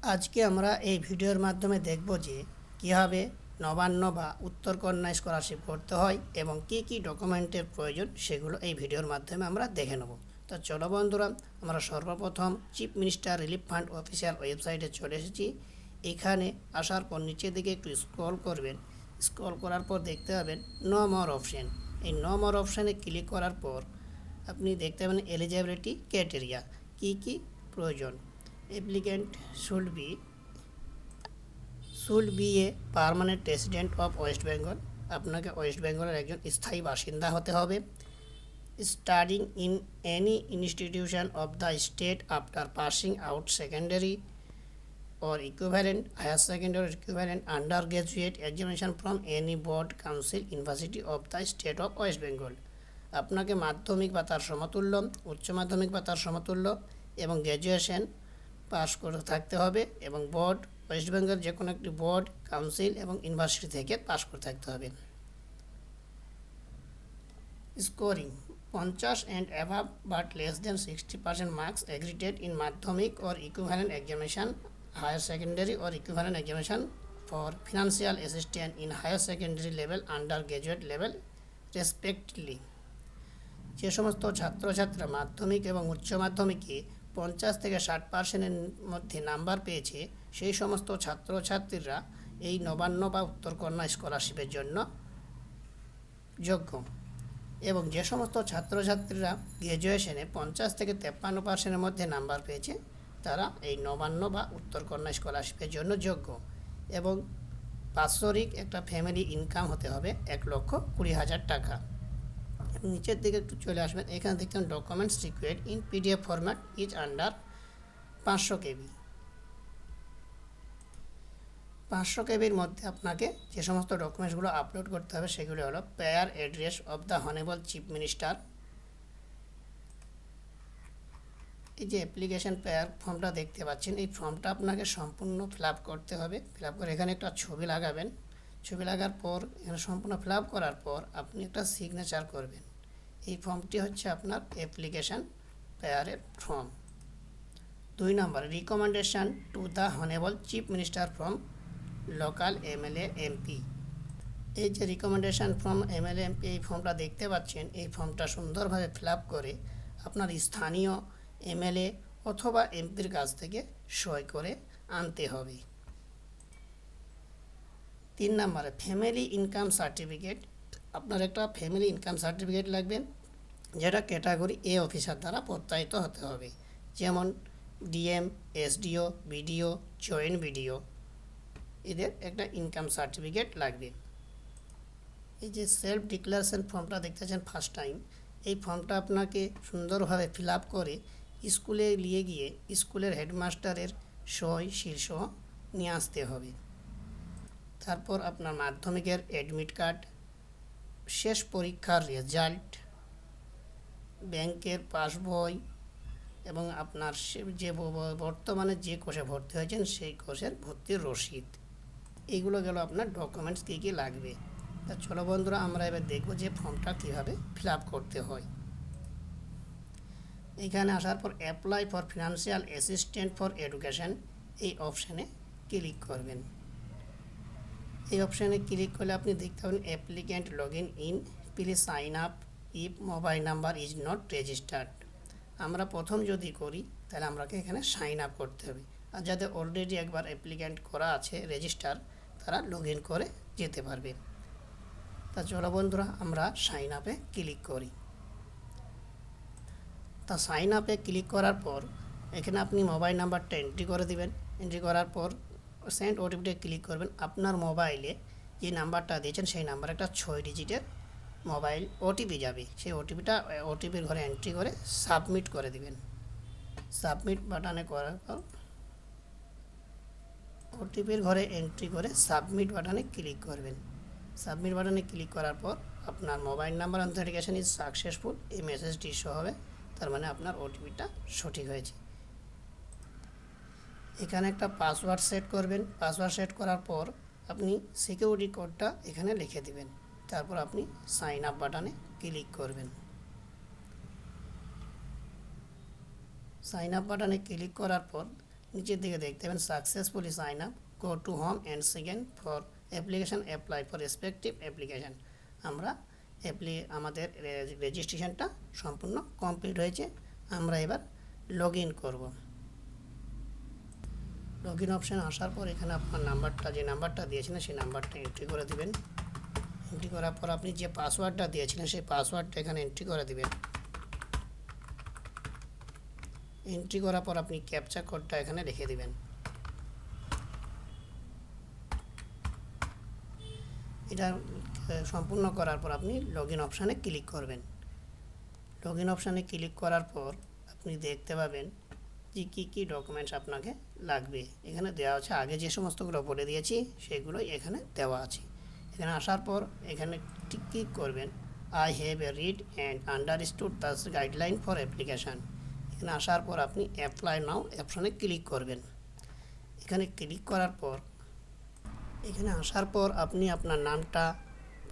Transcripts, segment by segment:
আজকে আমরা এই ভিডিওর মাধ্যমে দেখব যে কীভাবে নবান্ন বা উত্তরকন্যা স্কলারশিপ করতে হয় এবং কি কি ডকুমেন্টের প্রয়োজন সেগুলো এই ভিডিওর মাধ্যমে আমরা দেখে নেব। তো চলো বন্ধুরা, আমরা সর্বপ্রথম chief minister relief fund official ওয়েবসাইটে চলে এসেছি। এখানে আসার পর নিচের দিকে একটু স্ক্রল করবেন। স্ক্রল করার পর দেখতে পাবেন নো মোর অপশন। এই নো মোর অপশানে ক্লিক করার পর আপনি দেখতে পাবেন এলিজিবিলিটি ক্রাইটেরিয়া, কি কি প্রয়োজন। Applicant should B a permanent resident of West Bengal. আপনাকে ওয়েস্ট বেঙ্গলের একজন স্থায়ী বাসিন্দা হতে হবে। Studying in any institution of the state after passing out secondary or equivalent higher secondary or equivalent undergraduate examination from any board council university of the state of West Bengal। আপনাকে মাধ্যমিক বা তার সমতুল্য, উচ্চ মাধ্যমিক বা তার সমতুল্য এবং গ্র্যাজুয়েশন পাস করে থাকতে হবে এবং বোর্ড, ওয়েস্ট বেঙ্গল যে কোনো একটি বোর্ড, কাউন্সিল এবং ইউনিভার্সিটি থেকে পাস করে থাকতে হবে। Scoring 50 and above but less than 60% marks aggregated in madhyamik or equivalent examination, higher secondary or equivalent examination for financial assistance in higher secondary level, undergraduate level respectively। যে সমস্ত ছাত্রছাত্রীরা মাধ্যমিক এবং উচ্চ মাধ্যমিকে 50 থেকে 60%-এর মধ্যে নাম্বার পেয়েছে সেই সমস্ত ছাত্রছাত্রীরা এই নবান্ন বা উত্তরকন্যা স্কলারশিপের জন্য যোগ্য। এবং যে সমস্ত ছাত্রছাত্রীরা গ্র্যাজুয়েশনে 50 থেকে 53%-এর মধ্যে নাম্বার পেয়েছে তারা এই নবান্ন বা উত্তরকন্যা স্কলারশিপের জন্য যোগ্য। এবং বাৎসরিক একটা ফ্যামিলি ইনকাম হতে হবে 1,20,000 টাকা। নিচের দিকে একটু চলে আসবেন, এখানে দেখবেন documents required in PDF format is under 500 কেবি। 500 কেবির মধ্যে আপনাকে যে সমস্ত ডকুমেন্টসগুলো আপলোড করতে হবে সেগুলো হলো pair address of the honourable chief minister. এই যে অ্যাপ্লিকেশন পেয়ার ফর্মটা দেখতে পাচ্ছেন, এই ফর্মটা আপনাকে সম্পূর্ণ ফিল আপ করতে হবে। ফিল আপ করে এখানে একটা ছবি লাগাবেন। ছবি লাগার পর এখানে সম্পূর্ণ ফিল আপ করার পর আপনি একটা সিগনেচার করবেন। এই ফর্মটি হচ্ছে আপনার অ্যাপ্লিকেশন পেয়ারের ফর্ম। 2 নম্বর recommendation to the honourable chief minister from local MLA MP. এই যে রিকমেন্ডেশন ফ্রম এমএলএ এমপি এই ফর্মটা দেখতে পাচ্ছেন, এই ফর্মটা সুন্দরভাবে ফিল আপ করে আপনার স্থানীয় এমএলএ অথবা এমপির কাছ থেকে সই করে আনতে হবে। 3 নম্বরে ফ্যামিলি ইনকাম সার্টিফিকেট। আপনার একটা ফ্যামিলি ইনকাম সার্টিফিকেট লাগবে যেটা ক্যাটাগরি এ অফিসার দ্বারা প্রত্যায়িত হতে হবে, যেমন DM, SDO, BDO, joint BDO, এদের একটা ইনকাম সার্টিফিকেট লাগবে। এই যে সেলফ ডিক্লারেশন ফর্মটা দেখতেছেন ফার্স্ট টাইম, এই ফর্মটা আপনাকে সুন্দরভাবে ফিল আপ করে স্কুলে নিয়ে গিয়ে স্কুলের হেডমাস্টারের সই শীর্ষ নিয়ে আসতে হবে। তারপর আপনার মাধ্যমিকের অ্যাডমিট কার্ড, শেষ পরীক্ষার রেজাল্ট, ব্যাংকের পাসবই এবং আপনার যে বর্তমানে যে কোর্সে ভর্তি হয়েছেন সেই কোর্সের ভর্তির রসিদ। এইগুলো গেল আপনার ডকুমেন্টস কী কী লাগবে। তা চলো বন্ধুরা, আমরা এবার দেখব যে ফর্মটা কীভাবে ফিল আপ করতে হয়। এখানে আসার পর apply for financial assistant for education এই অপশানে ক্লিক করবেন। এই অপশানে ক্লিক করলে আপনি দেখতে পাবেন applicant log in please sign up if mobile number is not registered. আমরা প্রথম যদি করি তাহলে আমাকে এখানে সাইন আপ করতে হবে, আর যাদের অলরেডি একবার অ্যাপ্লিক্যান্ট করা আছে রেজিস্টার তারা লগ ইন করে যেতে পারবে। তা চলো বন্ধুরা, আমরা সাইন আপে ক্লিক করি। তা সাইন আপে ক্লিক করার পর এখানে আপনি মোবাইল নাম্বারটা এন্ট্রি করে দিবেন। এন্ট্রি করার পর সেন্ড ওটিপিতে ক্লিক করবেন। আপনার মোবাইলে যে নাম্বারটা দিয়েছেন সেই নাম্বারে একটা 6 ডিজিটের মোবাইল ওটিপি যাবে। সেই ওটিপির ঘরে এন্ট্রি করে সাবমিট করে দিবেন। সাবমিট বাটনে করার পর ওটিপির ঘরে এন্ট্রি করে সাবমিট বাটনে ক্লিক করবেন। সাবমিট বাটনে ক্লিক করার পর আপনার mobile number authentication is successful এই মেসেজটি শো হবে, তার মানে আপনার ওটিপিটা সঠিক হয়েছে। এখানে একটা পাসওয়ার্ড সেট করবেন। পাসওয়ার্ড সেট করার পর আপনি সিকিউরিটি কোডটা এখানে লিখে দিবেন। তারপর আপনি সাইন আপ বাটনে ক্লিক করবেন। সাইন আপ বাটনে ক্লিক করার পর নিচের দিকে দেখতে পাবেন successfully sign up, go to home and second for application apply for respective application. আমরা আমাদের রেজিস্ট্রেশনটা সম্পূর্ণ কমপ্লিট হয়েছে। আমরা এবার লগ ইন করবো। লগ ইন অপশান আসার পর এখানে আপনার নাম্বারটা, যে নাম্বারটা দিয়েছিলেন সেই নাম্বারটা এন্ট্রি করে দেবেন। এন্ট্রি করার পর আপনি যে পাসওয়ার্ডটা দিয়েছিলেন সেই পাসওয়ার্ডটা এখানে এন্ট্রি করে দেবেন। এন্ট্রি করার পর আপনি ক্যাপচা কোডটা এখানে লিখে দিবেন। এটা সম্পূর্ণ করার পর আপনি লগ ইন অপশানে ক্লিক করবেন। লগ ইন অপশানে ক্লিক করার পর আপনি দেখতে পাবেন যে কী ডকুমেন্টস আপনাকে লাগবে। এখানে দেওয়া আছে, আগে যে সমস্তগুলো বলে দিয়েছি সেগুলোই এখানে দেওয়া আছে। এখানে আসার পর এখানে ক্লিক করবেন I have a read and understood the guideline for application. এখানে আসার পর আপনি অ্যাপ্লাই নাও অপশানে ক্লিক করবেন। এখানে ক্লিক করার পর এখানে আসার পর আপনি আপনার নামটা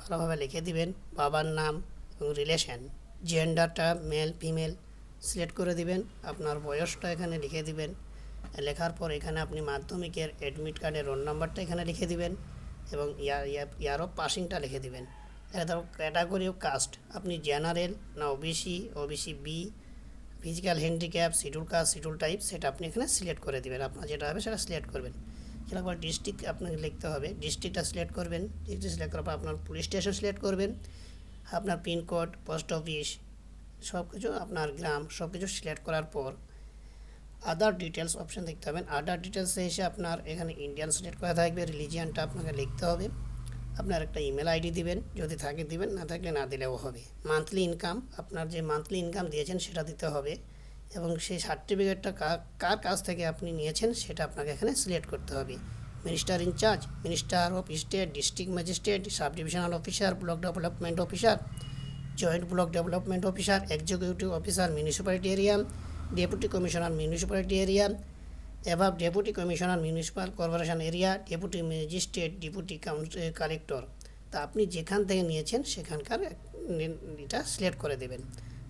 ভালোভাবে লিখে দিবেন, বাবার নাম এবং রিলেশন, জেন্ডারটা মেল ফিমেল সিলেক্ট করে দিবেন, আপনার বয়সটা এখানে লিখে দিবেন। লেখার পর এখানে আপনি মাধ্যমিকের অ্যাডমিট কার্ডের রোল নাম্বারটা এখানে লিখে দিবেন এবং ইয়ার অফ পাসিংটা লিখে দিবেন। ধরো ক্যাটাগরি অফ কাস্ট, আপনি জেনারেল না OBC, OBC B, physical handicap, schedule caste, schedule type, সেটা আপনি এখানে সিলেক্ট করে দেবেন। আপনার যেটা হবে সেটা সিলেক্ট করবেন। সেটার পর ডিস্ট্রিক্ট আপনাকে লিখতে হবে, ডিস্ট্রিক্টটা সিলেক্ট করবেন। ডিস্ট্রিক্ট সিলেক্ট করার পর আপনার পুলিশ স্টেশন সিলেক্ট করবেন, আপনার পিনকোড, পোস্ট অফিস, সব কিছু, আপনার গ্রাম, সব কিছু সিলেক্ট করার পর আদার ডিটেলস অপশান দেখতে পাবেন। আদার ডিটেলসে এসে আপনার এখানে ইন্ডিয়ান সিলেক্ট করা থাকবে, রিলিজিয়ানটা আপনাকে লিখতে হবে, আপনার একটা ইমেল আইডি দিবেন, যদি থাকে দিবেন, না থাকলে না দিলেও হবে। মান্থলি ইনকাম, আপনার যে মান্থলি ইনকাম দিয়েছেন সেটা দিতে হবে এবং সেই সার্টিফিকেটটা কার কাছ থেকে আপনি নিয়েছেন সেটা আপনাকে এখানে সিলেক্ট করতে হবে। Minister in charge, minister of state, district magistrate, sub divisional officer, block development officer, joint block development officer, executive officer municipality area, deputy commissioner municipality area, above deputy commissioner municipal corporation area, deputy magistrate, deputy collector. তা আপনি যেখান থেকে নিয়েছেন সেখানকার এটা select করে দেবেন।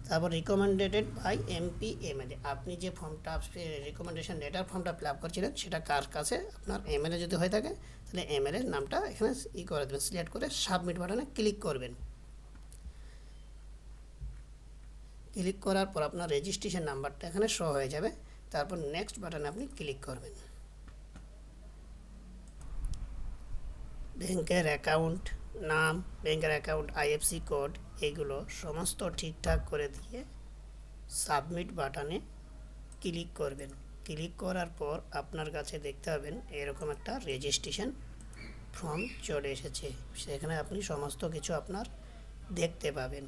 তারপর রিকমেন্ডেড বাই এমপি এমএলএ, আপনি যে ফর্মটা রিকমেন্ডেশন লেটার ফর্মটা ফিল আপ করছিলেন সেটা কার কাছে, আপনার এমএলএ যদি হয়ে থাকে তাহলে এমএলএর নামটা এখানে করে দেবেন, সিলেক্ট করে সাবমিট বাটনে ক্লিক করবেন। ক্লিক করার পর আপনার রেজিস্ট্রেশন নাম্বারটা এখানে শো হয়ে যাবে। তারপর নেক্সট বাটনে আপনি ক্লিক করবেন। ব্যাংকের অ্যাকাউন্ট নাম, ব্যাংকের অ্যাকাউন্ট আইএফসি কোড, এগুলো সমস্ত ঠিকঠাক করে দিয়ে সাবমিট বাটনে ক্লিক করবেন। ক্লিক করার পর আপনার কাছে দেখতে পাবেন এরকম একটা রেজিস্ট্রেশন ফর্ম চলে এসেছে। সেখানে আপনি সমস্ত কিছু আপনার দেখতে পাবেন।